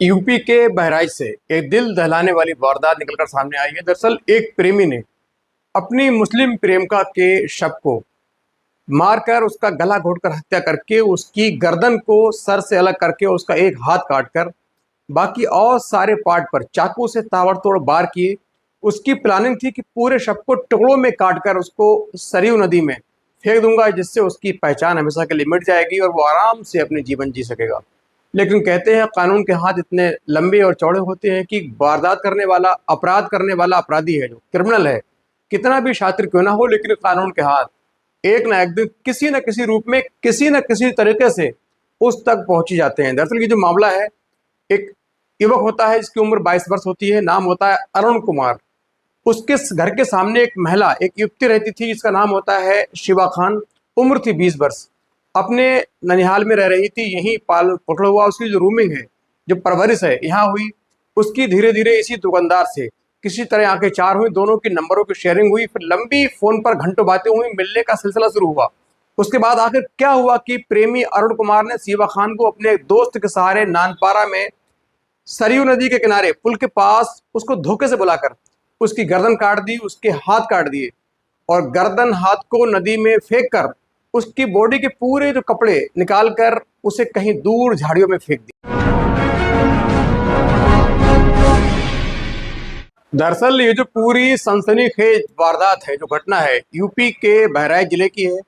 UP के बहराइच से एक दिल दहलाने वाली वारदात निकलकर सामने आई है। दरअसल एक प्रेमी ने अपनी मुस्लिम प्रेमिका के शव को मारकर उसका गला घोटकर हत्या करके उसकी गर्दन को सर से अलग करके उसका एक हाथ काटकर बाकी और सारे पार्ट पर चाकू से ताबड़तोड़ वार किए। उसकी प्लानिंग थी कि पूरे शव को टुकड़ों में काटकर उसको सरयू नदी में फेंक दूंगा, जिससे उसकी पहचान हमेशा के लिए मिट जाएगी और वो आराम से अपनी जीवन जी सकेगा। लेकिन कहते हैं कानून के हाथ इतने लंबे और चौड़े होते हैं कि वारदात करने वाला, अपराध करने वाला अपराधी है, जो क्रिमिनल है, कितना भी शातिर क्यों ना हो, लेकिन कानून के हाथ एक ना एक दिन किसी न किसी रूप में किसी न किसी तरीके से उस तक पहुंच ही जाते हैं। दरअसल ये जो मामला है, एक युवक होता है जिसकी उम्र 22 वर्ष होती है, नाम होता है अरुण कुमार। उसके घर के सामने एक महिला, एक युवती रहती थी जिसका नाम होता है शिवा खान। उम्र थी 20 वर्ष। अपने ननिहाल में रह रही थी, यहीं पाल पकड़ हुआ। उसकी जो रूमिंग है, जो परवरिश है, यहाँ हुई। उसकी धीरे धीरे इसी दुकानदार से किसी तरह आंखें चार हुई, दोनों की नंबरों की शेयरिंग हुई, फिर लंबी फोन पर घंटों बातें हुई, मिलने का सिलसिला शुरू हुआ। उसके बाद आखिर क्या हुआ कि प्रेमी अरुण कुमार ने शिवा खान को अपने दोस्त के सहारे नानपारा में सरयू नदी के किनारे पुल के पास उसको धोखे से बुलाकर उसकी गर्दन काट दी, उसके हाथ काट दिए और गर्दन हाथ को नदी में फेंक कर उसकी बॉडी के पूरे जो कपड़े निकाल कर उसे कहीं दूर झाड़ियों में फेंक दी। दरअसल ये जो पूरी सनसनीखेज वारदात है, जो घटना है, यूपी के बहराइच जिले की है।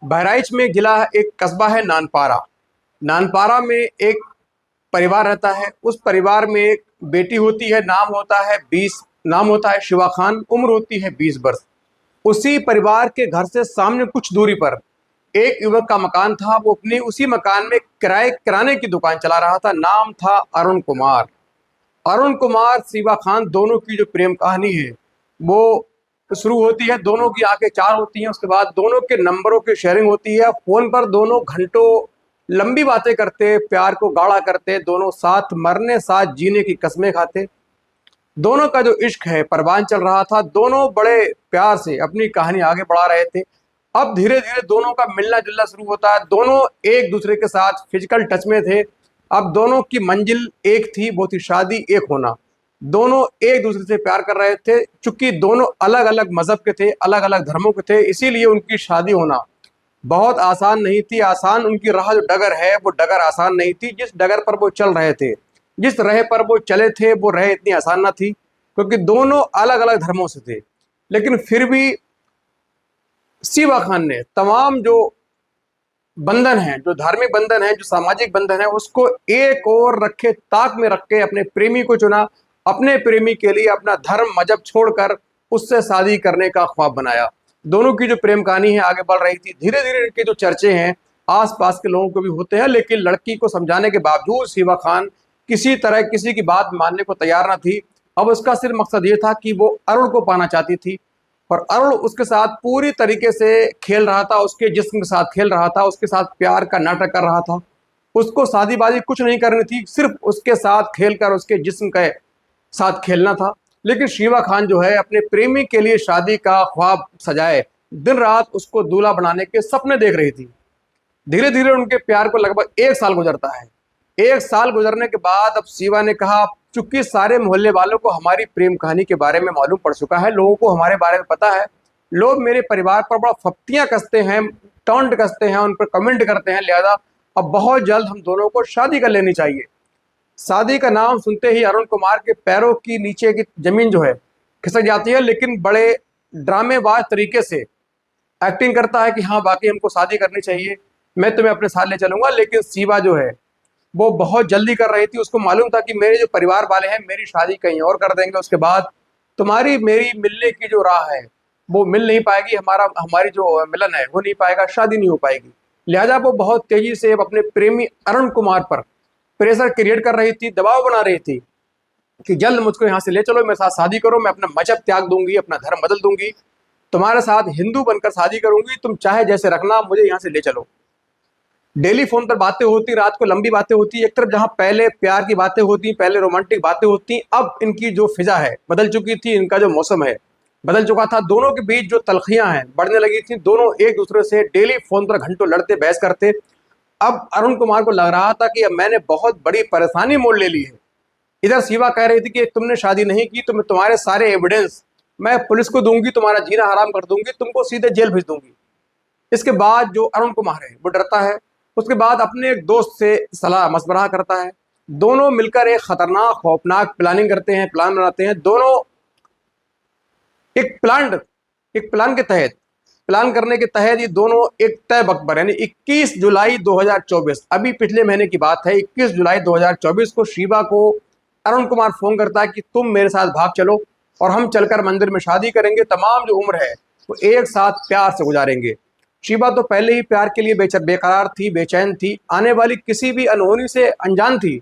बहराइच में एक जिला, एक कस्बा है नानपारा। नानपारा में एक परिवार रहता है। उस परिवार में एक बेटी होती है, नाम होता है शिवा खान, उम्र होती है 20 वर्ष। उसी परिवार के घर से सामने कुछ दूरी पर एक युवक का मकान था। वो अपनी उसी मकान में किराने की दुकान चला रहा था। नाम था अरुण कुमार। अरुण कुमार, शिवा खान, दोनों की जो प्रेम कहानी है वो शुरू होती है। दोनों की आंखें चार होती हैं। उसके बाद दोनों के नंबरों की शेयरिंग होती है। फोन पर दोनों घंटों लंबी बातें करते, प्यार को गाढ़ा करते, दोनों साथ मरने साथ जीने की कस्में खाते। दोनों का जो इश्क है परवान चल रहा था। दोनों बड़े प्यार से अपनी कहानी आगे बढ़ा रहे थे। अब धीरे धीरे दोनों का मिलना जुलना शुरू होता है। दोनों एक दूसरे के साथ फिजिकल टच में थे। अब दोनों की मंजिल एक थी, वो थी शादी, एक होना। दोनों एक दूसरे से प्यार कर रहे थे। चूंकि दोनों अलग अलग मजहब के थे, अलग अलग धर्मों के थे, इसीलिए उनकी शादी होना बहुत आसान नहीं थी। आसान उनकी राह जो डगर है, वो डगर आसान नहीं थी। जिस डगर पर वो चल रहे थे, जिस राह पर वो चले थे, वो राह इतनी आसान ना थी, क्योंकि दोनों अलग अलग धर्मों से थे। लेकिन फिर भी शिवा खान ने तमाम जो बंधन है, जो धार्मिक बंधन है, जो सामाजिक बंधन है, उसको एक और रखे, ताक में रख के अपने प्रेमी को चुना। अपने प्रेमी के लिए अपना धर्म मजहब छोड़कर उससे शादी करने का ख्वाब बनाया। दोनों की जो प्रेम कहानी है आगे बढ़ रही थी। धीरे धीरे इनके जो चर्चे हैं आसपास के लोगों को भी होते हैं, लेकिन लड़की को समझाने के बावजूद शिवा खान किसी तरह किसी की बात मानने को तैयार न थी। अब उसका सिर्फ मकसद ये था कि वो अरुण को पाना चाहती थी और अरुण उसके साथ पूरी तरीके से खेल रहा था, उसके जिस्म के साथ खेल रहा था, उसके साथ प्यार का नाटक कर रहा था। उसको शादीबाजी कुछ नहीं करनी थी, सिर्फ उसके साथ खेलकर उसके जिस्म के साथ खेलना था। लेकिन शिवा खान जो है अपने प्रेमी के लिए शादी का ख्वाब सजाए दिन रात उसको दूल्हा बनाने के सपने देख रही थी। धीरे धीरे उनके प्यार को लगभग 1 साल गुजरता है। 1 साल गुजरने के बाद अब शिवा ने कहा, चूंकि सारे मोहल्ले वालों को हमारी प्रेम कहानी के बारे में मालूम पड़ चुका है, लोगों को हमारे बारे में पता है, लोग मेरे परिवार पर बड़ा फप्तियां कसते हैं, टॉन्ट कसते हैं, उन पर कमेंट करते हैं, लिहाजा अब बहुत जल्द हम दोनों को शादी कर लेनी चाहिए। शादी का नाम सुनते ही अरुण कुमार के पैरों की नीचे की जमीन जो है खिसक जाती है, लेकिन बड़े ड्रामेबाज तरीके से एक्टिंग करता है कि हाँ वाकई हमको शादी करनी चाहिए, मैं तुम्हें अपने साथ ले चलूंगा। लेकिन शिवा जो है वो बहुत जल्दी कर रही थी। उसको मालूम था कि मेरे जो परिवार वाले हैं मेरी शादी कहीं और कर देंगे, उसके बाद तुम्हारी मेरी मिलने की जो राह है वो मिल नहीं पाएगी, हमारी जो मिलन है वो नहीं पाएगा, शादी नहीं हो पाएगी। लिहाजा वो बहुत तेजी से अपने प्रेमी अरुण कुमार पर प्रेशर क्रिएट कर रही थी, दबाव बना रही थी कि जल्द मुझको यहाँ से ले चलो, मेरे साथ शादी करो, मैं अपना मजहब त्याग दूंगी, अपना धर्म बदल दूंगी, तुम्हारे साथ हिंदू बनकर शादी करूंगी, तुम चाहे जैसे रखना, मुझे यहाँ से ले चलो। डेली फोन पर बातें होती, रात को लंबी बातें होती। एक तरफ जहां पहले प्यार की बातें होती, पहले रोमांटिक बातें होती, अब इनकी जो फिजा है बदल चुकी थी, इनका जो मौसम है बदल चुका था। दोनों के बीच जो तलखियां हैं बढ़ने लगी थी। दोनों एक दूसरे से डेली फोन पर घंटों लड़ते, बहस करते। अब अरुण कुमार को लग रहा था कि अब मैंने बहुत बड़ी परेशानी मोल ले ली है, इधर शिवा कह रही थी कि तुमने शादी नहीं की तो मैं तुम्हारे सारे एविडेंस मैं पुलिस को दूंगी, तुम्हारा जीना हराम कर दूंगी, तुमको सीधे जेल भेज दूंगी। इसके बाद जो अरुण कुमार है वो डरता है। उसके बाद अपने एक दोस्त से सलाह मशवरा करता है। दोनों मिलकर एक खतरनाक खौफनाक प्लानिंग करते हैं, प्लान बनाते हैं। दोनों एक प्लान एक प्लान के तहत प्लान करने के तहत ये दोनों एक तय वक्त पर यानी 21 जुलाई 2024, अभी पिछले महीने की बात है, 21 जुलाई 2024 को शिवा को अरुण कुमार फोन करता है कि तुम मेरे साथ भाग चलो और हम चलकर मंदिर में शादी करेंगे, तमाम जो उम्र है वो एक साथ प्यार से गुजारेंगे। शिवा तो पहले ही प्यार के लिए बेकरार थी, बेचैन थी, आने वाली किसी भी अनहोनी से अनजान थी।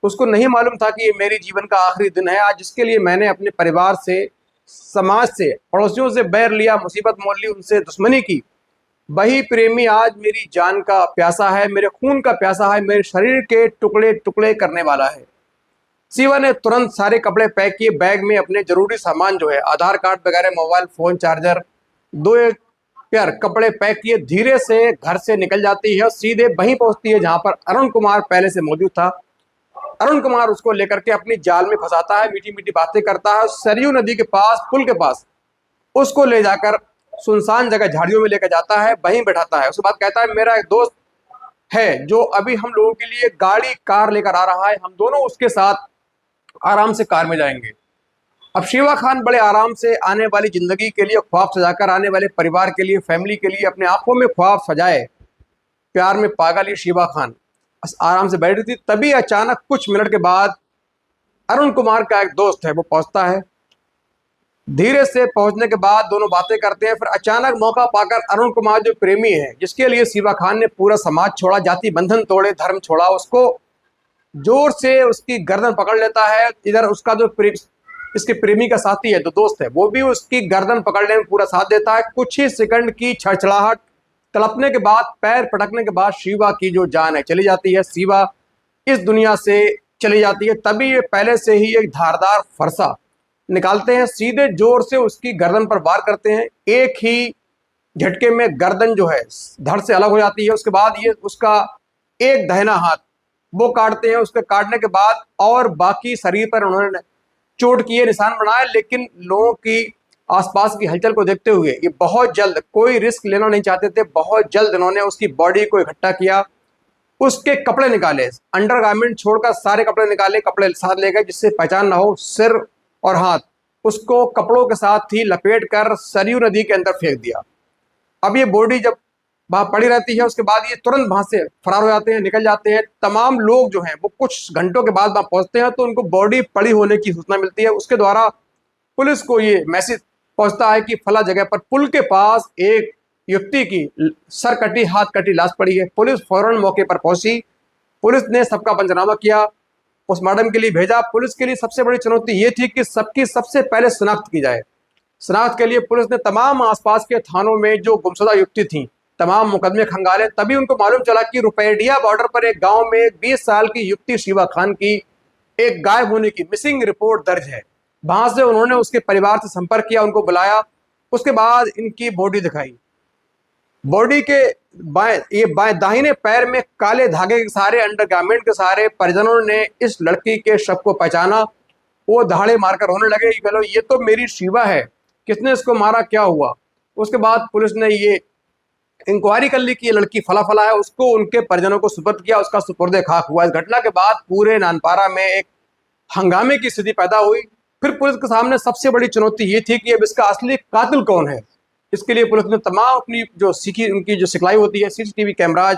उसको नहीं मालूम था कि ये मेरी जीवन का आखिरी दिन है आज, जिसके लिए मैंने अपने परिवार से, समाज से, पड़ोसियों से बैर लिया, मुसीबत मोल ली, उनसे दुश्मनी की। वही प्रेमी आज मेरी जान का प्यासा है, मेरे खून का प्यासा है, मेरे शरीर के टुकड़े टुकड़े करने वाला है। शिवा ने तुरंत सारे कपड़े पैक किए, बैग में अपने जरूरी सामान जो है आधार कार्ड वगैरह, मोबाइल फोन, चार्जर, दो एक पेयर कपड़े पैक किए, धीरे से घर से निकल जाती है और सीधे वहीं पहुंचती है जहां पर अरुण कुमार पहले से मौजूद था। अरुण कुमार उसको लेकर के अपनी जाल में फंसाता है, मीठी मीठी बातें करता है। सरयू नदी के पास, पुल के पास उसको ले जाकर सुनसान जगह झाड़ियों में लेकर जाता है, वहीं बैठाता है। उसके बाद कहता है मेरा एक दोस्त है जो अभी हम लोगों के लिए गाड़ी कार लेकर आ रहा है, हम दोनों उसके साथ आराम से कार में जाएंगे। अब शिवा खान बड़े आराम से आने वाली जिंदगी के लिए ख्वाब सजाकर, आने वाले परिवार के लिए, फैमिली के लिए अपने आंखों में ख्वाब सजाए, प्यार में पागल ये शिवा खान आराम से बैठी थी। तभी अचानक कुछ मिनट के बाद अरुण कुमार का एक दोस्त है वो पहुंचता है। धीरे से पहुंचने के बाद दोनों बातें करते हैं। फिर अचानक मौका पाकर अरुण कुमार जो प्रेमी है, जिसके लिए शिवा खान ने पूरा समाज छोड़ा, जाति बंधन तोड़े, धर्म छोड़ा, उसको जोर से उसकी गर्दन पकड़ लेता है। इधर उसका जो इसके प्रेमी का साथी है, जो दोस्त है, वो भी उसकी गर्दन पकड़ने में पूरा साथ देता है। कुछ ही सेकंड की छड़छड़ाहट, तड़पने के बाद, पैर पटकने के बाद शिवा की जो जान है चली जाती है। शिवा इस दुनिया से चली जाती है। तभी ये पहले से ही एक धारदार फरसा निकालते हैं, सीधे जोर से उसकी गर्दन पर वार करते हैं। एक ही झटके में गर्दन जो है धड़ से अलग हो जाती है। उसके बाद ये उसका एक दाहिना हाथ वो काटते हैं। उसके काटने के बाद और बाकी शरीर पर उन्होंने चोट किए, निशान बनाए, लेकिन लोगों की आसपास की हलचल को देखते हुए ये बहुत जल्द, कोई रिस्क लेना नहीं चाहते थे, बहुत जल्द इन्होंने उसकी बॉडी को इकट्ठा किया, उसके कपड़े निकाले, अंडरगारमेंट छोड़कर सारे कपड़े निकाले, कपड़े साथ ले गए जिससे पहचान ना हो, सिर और हाथ उसको कपड़ों के साथ ही लपेट कर सरयू नदी के अंदर फेंक दिया। अब ये बॉडी जब वहां पड़ी रहती है, उसके बाद ये तुरंत वहां से फरार हो जाते हैं, निकल जाते हैं। तमाम लोग जो हैं वो कुछ घंटों के बाद वहां पहुंचते हैं तो उनको बॉडी पड़ी होने की सूचना मिलती है। उसके द्वारा पुलिस को ये मैसेज पहुंचता है कि फला जगह पर पुल के पास एक युवती की सर कटी, हाथ कटी लाश पड़ी है। पुलिस फौरन मौके पर पहुंची। पुलिस ने सबका पंचनामा किया, पोस्टमार्टम के लिए भेजा। पुलिस के लिए सबसे बड़ी चुनौती ये थी कि सबकी सबसे पहले शिनाख्त की जाए। शिनाख्त के लिए पुलिस ने तमाम आसपास के थानों में जो गुमशुदा युवती थी तमाम मुकदमे खंगाले। तभी उनको मालूम चला कि रुपैडिया बॉर्डर पर एक गांव में 20 साल की युवती शिवा खान की एक गायब होने की मिसिंग रिपोर्ट दर्ज है। वहां से उन्होंने उसके परिवार से संपर्क किया, उनको बुलाया। उसके बाद इनकी बॉडी दिखाई। बॉडी के बाएं दाहिने पैर में काले धागे के सहारे, अंडरगारमेंट के सहारे परिजनों ने इस लड़की के शव को पहचाना। वो दहाड़े मारकर रोने लगे, ये तो मेरी शिवा है, किसने इसको मारा, क्या हुआ। उसके बाद पुलिस ने ये इंक्वायरी कर ली कि ये लड़की फला फला है, उसको उनके परिजनों को सुपुर्द किया, उसका सुपुर्द खाक हुआ। इस घटना के बाद पूरे नानपारा में एक हंगामे की स्थिति पैदा हुई। फिर पुलिस के सामने सबसे बड़ी चुनौती ये थी कि अब इसका असली कातिल कौन है। इसके लिए पुलिस ने तमाम अपनी जो सीखी, उनकी जो सिखलाई होती है, सीसीटीवी कैमराज,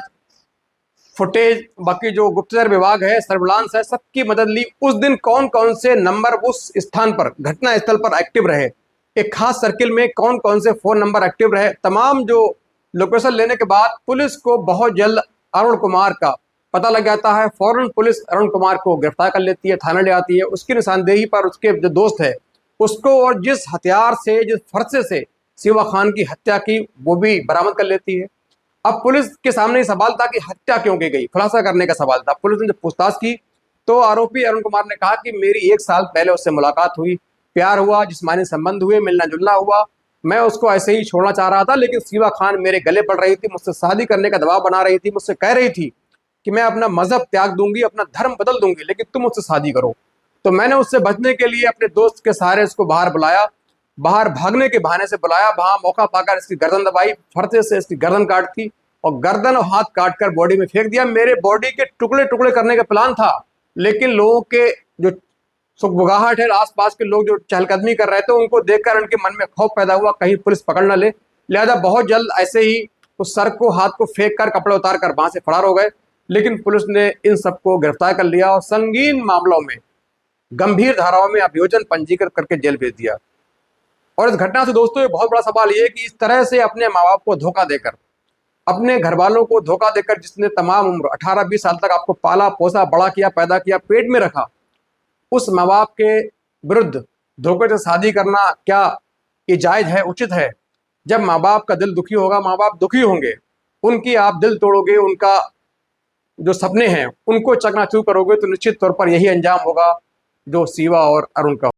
फुटेज, बाकी जो गुप्तचर विभाग है, सर्विलांस है, सबकी मदद ली। उस दिन कौन कौन से नंबर उस स्थान पर, घटना स्थल पर एक्टिव रहे, एक खास सर्किल में कौन कौन से फोन नंबर एक्टिव रहे, तमाम जो लोकेशन लेने के बाद पुलिस को बहुत जल्द अरुण कुमार का पता लग जाता है। फौरन पुलिस अरुण कुमार को गिरफ्तार कर लेती है, थाने ले आती है। उसकी निशानदेही पर उसके जो दोस्त है उसको, और जिस हथियार से, जिस फरसे से शिवा खान की हत्या की, वो भी बरामद कर लेती है। अब पुलिस के सामने ये सवाल था कि हत्या क्यों की गई, खुलासा करने का सवाल था। पुलिस ने जब पूछताछ की तो आरोपी अरुण कुमार ने कहा कि मेरी 1 साल पहले उससे मुलाकात हुई, प्यार हुआ, जिस्मानी संबंध हुए, मिलना जुलना हुआ। मैं उसको ऐसे ही छोड़ना चाह रहा था, लेकिन शिवा खान मेरे गले पड़ रही थी, मुझसे शादी करने का दबाव बना रही थी, मुझसे कह रही थी कि मैं अपना मजहब त्याग दूंगी, अपना धर्म बदल दूंगी, लेकिन तुम मुझसे शादी करो। तो मैंने उससे बचने के लिए अपने दोस्त के सहारे उसको बाहर बुलाया, बाहर भागने के बहाने से बुलाया। वहां मौका पाकर इसकी गर्दन दबाई, फरते से इसकी गर्दन काट दी और गर्दन और हाथ काट कर बॉडी में फेंक दिया। मेरे बॉडी के टुकड़े टुकड़े करने का प्लान था, लेकिन लोगों के जो सुगबुगाहट है, आसपास के लोग जो चहलकदमी कर रहे थे, उनको देखकर उनके मन में खौफ पैदा हुआ कहीं पुलिस पकड़ न ले। लिहाजा बहुत जल्द ऐसे ही उस सर को, हाथ को फेंक कर, कपड़े उतार कर वहां से फरार हो गए। लेकिन पुलिस ने इन सबको गिरफ्तार कर लिया और संगीन मामलों में, गंभीर धाराओं में अभियोजन पंजीकृत करके जेल भेज दिया। और इस घटना से दोस्तों ये बहुत बड़ा सवाल ये है कि इस तरह से अपने माँ बाप को धोखा देकर, अपने घर वालों को धोखा देकर, जिसने तमाम उम्र 18-20 साल तक आपको पाला पोसा, बड़ा किया, पैदा किया, पेट में रखा, उस माँ बाप के विरुद्ध धोखे से शादी करना क्या ये जायज है, उचित है? जब माँ बाप का दिल दुखी होगा, माँ बाप दुखी होंगे, उनकी आप दिल तोड़ोगे, उनका जो सपने हैं उनको चकनाचूर करोगे, तो निश्चित तौर पर यही अंजाम होगा जो शिवा और अरुण का।